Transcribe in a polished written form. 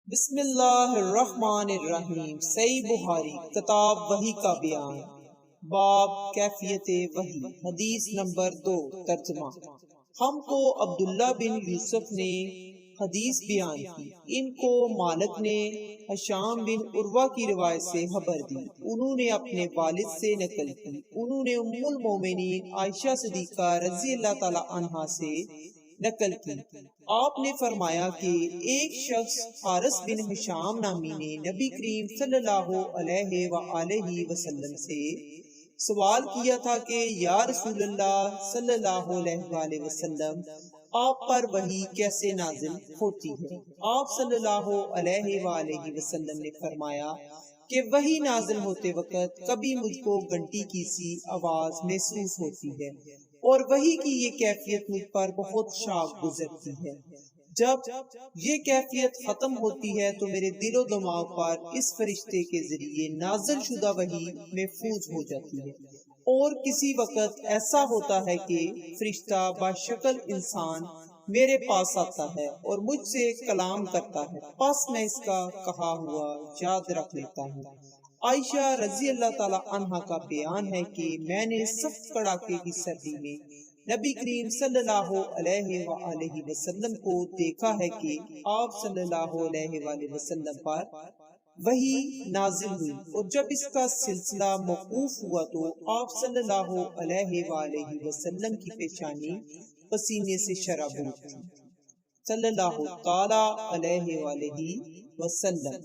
بسم اللہ الرحمن الرحیم۔ صحیح بخاری کتاب وحی کا بیان، باب کیفیت وحی، حدیث نمبر 2۔ ترجمہ۔ ہم کو عبداللہ بن یوسف نے حدیث بیان کی، ان کو مالک نے ہشام بن عروہ کی روایت سے خبر دی، انہوں نے اپنے والد سے نقل کی، انہوں نے ام المومنین عائشہ صدیقہ رضی اللہ تعالی عنہا سے نقل کی، آپ نے فرمایا کہ ایک شخص حارث بن ہشام نامی نے نبی کریم صلی اللہ علیہ وآلہ وسلم سے سوال کیا تھا کہ یا رسول اللہ صلی اللہ علیہ وآلہ وسلم، آپ پر وحی کیسے نازل ہوتی ہے؟ آپ صلی اللہ علیہ وآلہ وسلم نے فرمایا کہ وحی نازل ہوتے وقت کبھی مجھ کو گھنٹی کی سی آواز محسوس ہوتی ہے، اور وحی کی یہ کیفیت مجھ پر بہت شاق گزرتی ہے۔ جب یہ کیفیت ختم ہوتی ہے تو میرے دل و دماغ پر اس فرشتے کے ذریعے نازل شدہ وحی محفوظ ہو جاتی ہے، اور کسی وقت ایسا ہوتا ہے کہ فرشتہ بشکل انسان میرے پاس آتا ہے اور مجھ سے کلام کرتا ہے، پس میں اس کا کہا ہوا یاد رکھ لیتا ہوں۔ عائشہ رضی اللہ تعالی عنہا کا بیان ہے کہ میں نے سخت کڑاکے کی سردی میں نبی کریم صلی اللہ علیہ وآلہ وسلم کو دیکھا ہے کہ آپ صلی اللہ علیہ وآلہ وسلم پر وحی نازل ہوئی، اور جب اس کا سلسلہ موقوف ہوا تو آپ صلی اللہ علیہ وآلہ وسلم کی پیشانی پسینے سے شرابور تھی، صلی اللہ تعالی علیہ وآلہ وسلم۔